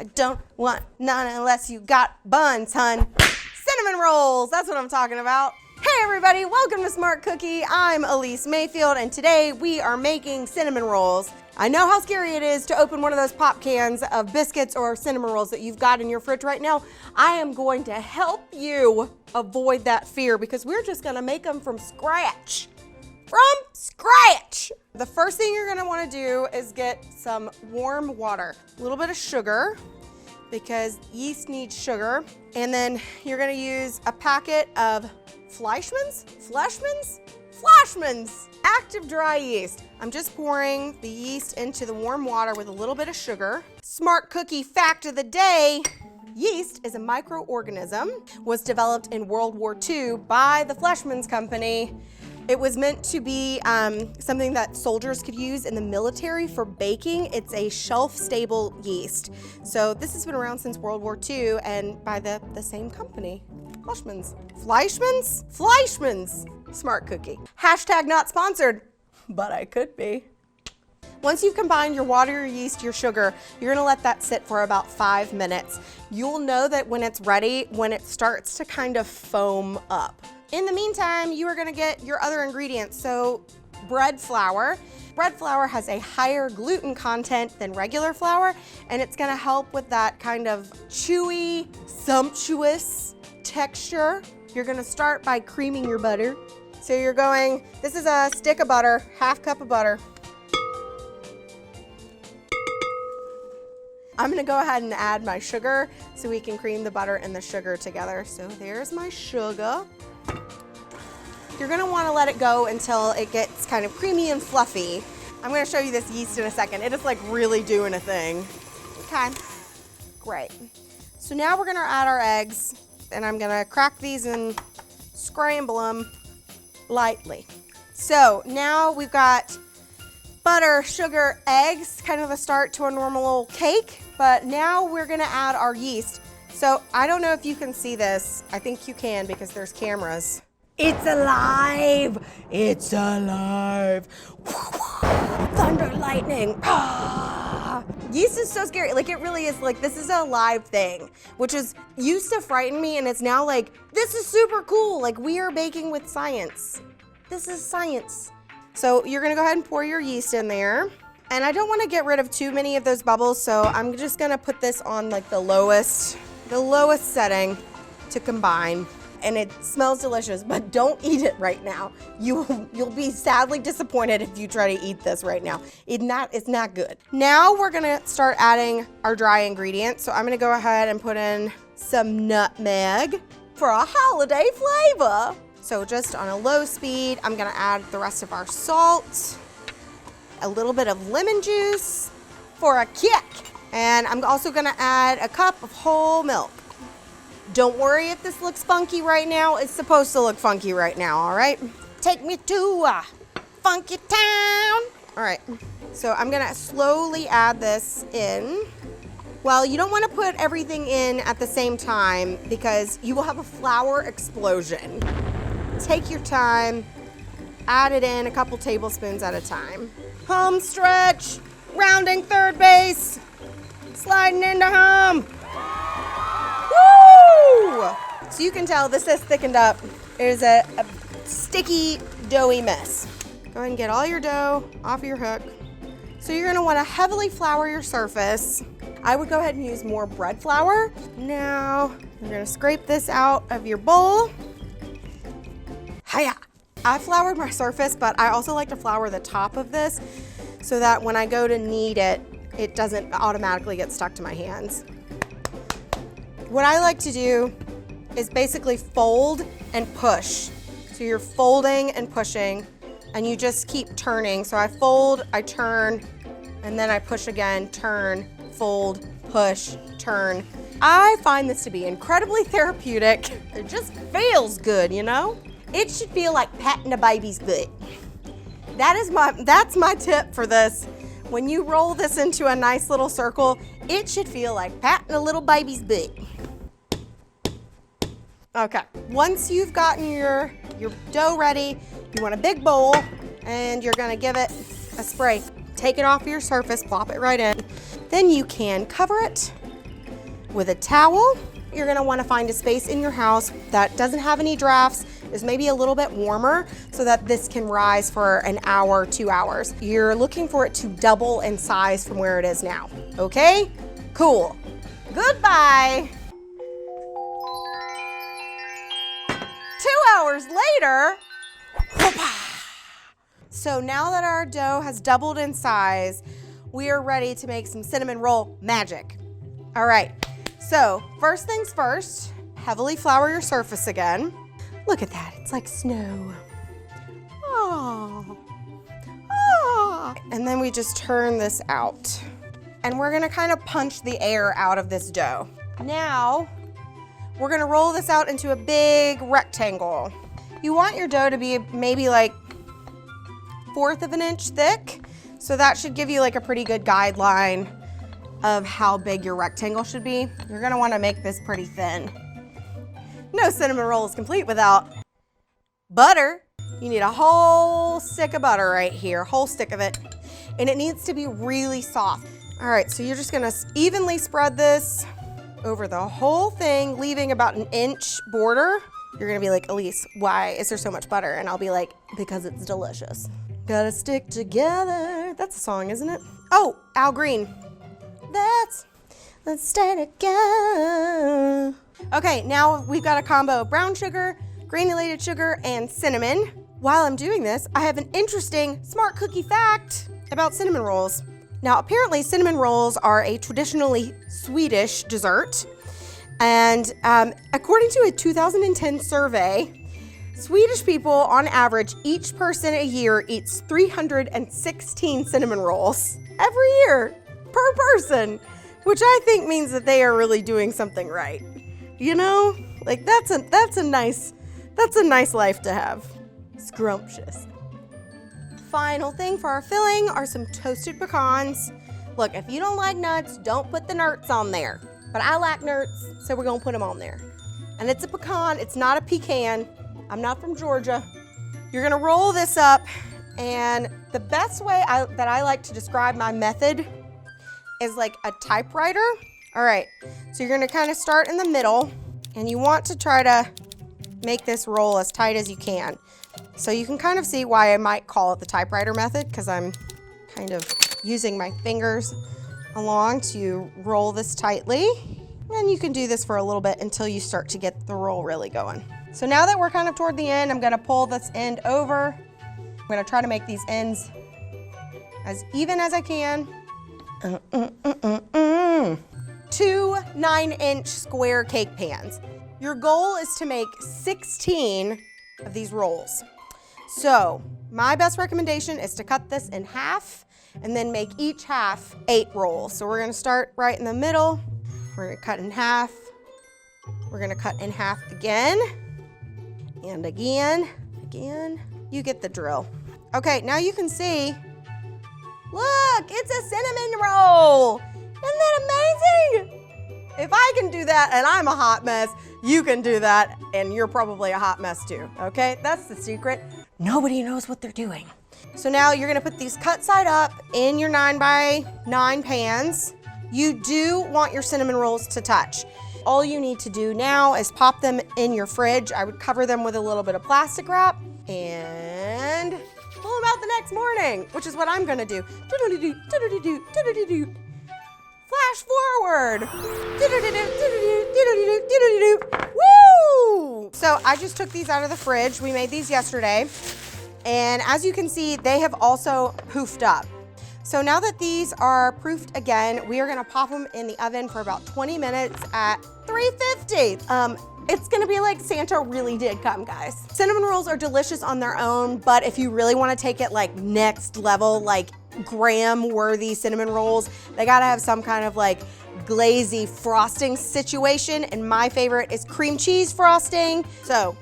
I don't want none unless you got buns, hun. Cinnamon rolls, that's what I'm talking about. Hey everybody, welcome to Smart Cookie. I'm Elise Mayfield, and today we are making cinnamon rolls. I know how scary it is to open one of those pop cans of biscuits or cinnamon rolls that you've got in your fridge right now. I am going to help you avoid that fear because we're just gonna make them from scratch. From scratch! The first thing you're gonna wanna do is get some warm water, a little bit of sugar, because yeast needs sugar. And then you're gonna use a packet of Fleischmann's active dry yeast. I'm just pouring the yeast into the warm water with a little bit of sugar. Smart Cookie fact of the day, yeast is a microorganism, was developed in World War II by the Fleischmann's company. It was meant to be something that soldiers could use in the military for baking. It's a shelf-stable yeast. So this has been around since World War II and by the same company, Fleischmann's. Fleischmann's Smart Cookie. Hashtag not sponsored, but I could be. Once you've combined your water, your yeast, your sugar, you're gonna let that sit for about 5 minutes. You'll know that when it's ready, when it starts to kind of foam up. In the meantime, you are gonna get your other ingredients. So bread flour. Bread flour has a higher gluten content than regular flour, and it's gonna help with that kind of chewy, sumptuous texture. You're gonna start by creaming your butter. So you're going, this is a stick of butter, half cup of butter. I'm gonna go ahead and add my sugar so we can cream the butter and the sugar together. So there's my sugar. You're gonna wanna let it go until it gets kind of creamy and fluffy. I'm gonna show you this yeast in a second. It is like really doing a thing. Okay, great. So now we're gonna add our eggs, and I'm gonna crack these and scramble them lightly. So now we've got butter, sugar, eggs, kind of a start to a normal old cake, but now we're gonna add our yeast. So I don't know if you can see this. I think you can because there's cameras. It's alive! It's alive! Thunder, lightning! Ah! Yeast is so scary. Like, it really is. Like, this is a live thing, which is used to frighten me, and it's now like, this is super cool. Like, we are baking with science. This is science. So you're gonna go ahead and pour your yeast in there. And I don't wanna get rid of too many of those bubbles, so I'm just gonna put this on like the lowest setting to combine. And it smells delicious, but don't eat it right now. You'll be sadly disappointed if you try to eat this right now. It's not good. Now we're gonna start adding our dry ingredients. So I'm gonna go ahead and put in some nutmeg for a holiday flavor. So just on a low speed, I'm gonna add the rest of our salt, a little bit of lemon juice for a kick. And I'm also gonna add a cup of whole milk. Don't worry if this looks funky right now. It's supposed to look funky right now, all right? Take me to a funky town. All right, so I'm gonna slowly add this in. Well, you don't wanna put everything in at the same time because you will have a flour explosion. Take your time, add it in a couple tablespoons at a time. Home stretch, rounding third base, sliding into home. Woo! So you can tell this is thickened up. It is a sticky, doughy mess. Go ahead and get all your dough off your hook. So you're gonna wanna heavily flour your surface. I would go ahead and use more bread flour. Now, you're gonna scrape this out of your bowl. Hiya! I floured my surface, but I also like to flour the top of this so that when I go to knead it, it doesn't automatically get stuck to my hands. What I like to do is basically fold and push. So you're folding and pushing, and you just keep turning. So I fold, I turn, and then I push again, turn, fold, push, turn. I find this to be incredibly therapeutic. It just feels good, you know? It should feel like patting a baby's butt. That's my tip for this. When you roll this into a nice little circle, it should feel like patting a little baby's butt. Okay, once you've gotten your dough ready, you want a big bowl, and you're gonna give it a spray. Take it off your surface, plop it right in. Then you can cover it with a towel. You're gonna wanna find a space in your house that doesn't have any drafts, is maybe a little bit warmer, so that this can rise for an hour, 2 hours. You're looking for it to double in size from where it is now, okay? Cool. Goodbye. 2 hours later, so now that our dough has doubled in size, we are ready to make some cinnamon roll magic. All right, so first things first, heavily flour your surface again. Look at that, it's like snow. Oh. Oh. And then we just turn this out. And we're gonna kind of punch the air out of this dough. Now, we're gonna roll this out into a big rectangle. You want your dough to be maybe like 1/4 of an inch thick. So that should give you like a pretty good guideline of how big your rectangle should be. You're gonna wanna make this pretty thin. No cinnamon roll is complete without butter. You need a whole stick of butter right here, whole stick of it. And it needs to be really soft. All right, so you're just gonna evenly spread this over the whole thing, leaving about an inch border. You're gonna be like, Elise, why is there so much butter? And I'll be like, because it's delicious. Gotta stick together. That's a song, isn't it? Oh, Al Green. Let's stay together. Okay, now we've got a combo of brown sugar, granulated sugar, and cinnamon. While I'm doing this, I have an interesting smart cookie fact about cinnamon rolls. Now, apparently cinnamon rolls are a traditionally Swedish dessert. And according to a 2010 survey, Swedish people, on average, each person a year eats 316 cinnamon rolls every year per person, which I think means that they are really doing something right. You know, like that's a nice life to have. Scrumptious. Final thing for our filling are some toasted pecans. Look, if you don't like nuts, don't put the nuts on there. But I like nuts, so we're gonna put them on there. And it's a pecan, it's not a pecan. I'm not from Georgia. You're gonna roll this up, and the best way that I like to describe my method is like a typewriter. All right, so you're gonna kind of start in the middle, and you want to try to make this roll as tight as you can. So you can kind of see why I might call it the typewriter method, because I'm kind of using my fingers along to roll this tightly. And you can do this for a little bit until you start to get the roll really going. So now that we're kind of toward the end, I'm gonna pull this end over. I'm gonna try to make these ends as even as I can. 2 9-inch square cake pans. Your goal is to make 16 of these rolls. So my best recommendation is to cut this in half and then make each half 8 rolls. So we're gonna start right in the middle. We're gonna cut in half. We're gonna cut in half again. And again. You get the drill. Okay, now you can see, look, it's a cinnamon roll. Isn't that amazing? If I can do that and I'm a hot mess, you can do that and you're probably a hot mess too, okay? That's the secret. Nobody knows what they're doing. So now you're gonna put these cut side up in your 9x9 pans. You do want your cinnamon rolls to touch. All you need to do now is pop them in your fridge. I would cover them with a little bit of plastic wrap and pull them out the next morning, which is what I'm gonna do. Flash forward. Woo! So I just took these out of the fridge. We made these yesterday. And as you can see, they have also poofed up. So now that these are proofed again, we are gonna pop them in the oven for about 20 minutes at 350. It's gonna be like Santa really did come, guys. Cinnamon rolls are delicious on their own, but if you really wanna take it like next level, like graham-worthy cinnamon rolls, they gotta have some kind of like glazy frosting situation, and my favorite is cream cheese frosting. So,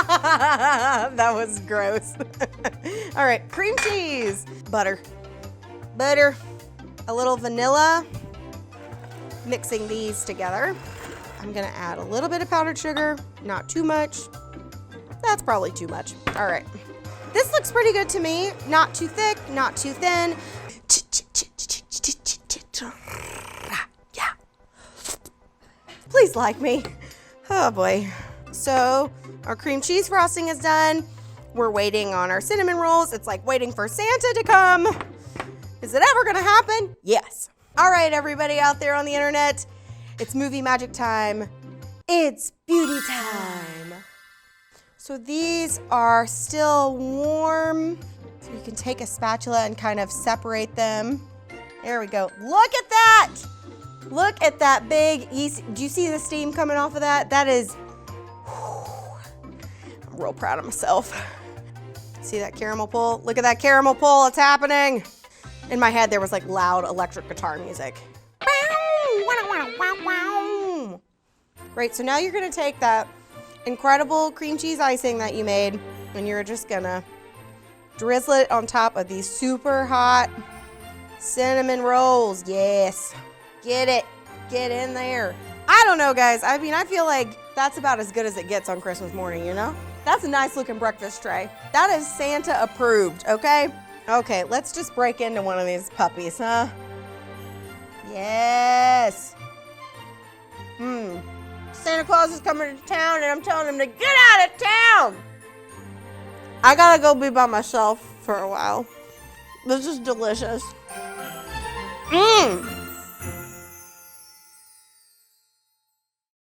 that was gross. All right, cream cheese, butter, a little vanilla, mixing these together. I'm gonna add a little bit of powdered sugar, not too much. That's probably too much. All right. This looks pretty good to me. Not too thick, not too thin. Yeah. Please like me. Oh boy. So our cream cheese frosting is done. We're waiting on our cinnamon rolls. It's like waiting for Santa to come. Is it ever gonna happen? Yes. All right, everybody out there on the internet, it's movie magic time. It's beauty time. So these are still warm. So you can take a spatula and kind of separate them. There we go. Look at that. Look at that big, do you see the steam coming off of that? That is, I'm real proud of myself. See that caramel pull? Look at that caramel pull, it's happening. In my head, there was like loud electric guitar music. Right, so now you're gonna take that incredible cream cheese icing that you made and you're just gonna drizzle it on top of these super hot cinnamon rolls. Yes, get it, get in there. I don't know, guys. I mean, I feel like that's about as good as it gets on Christmas morning, you know? That's a nice looking breakfast tray. That is Santa approved, okay? Okay, let's just break into one of these puppies, huh? Yes. Santa Claus is coming to town and I'm telling him to get out of town. I gotta go be by myself for a while. This is delicious.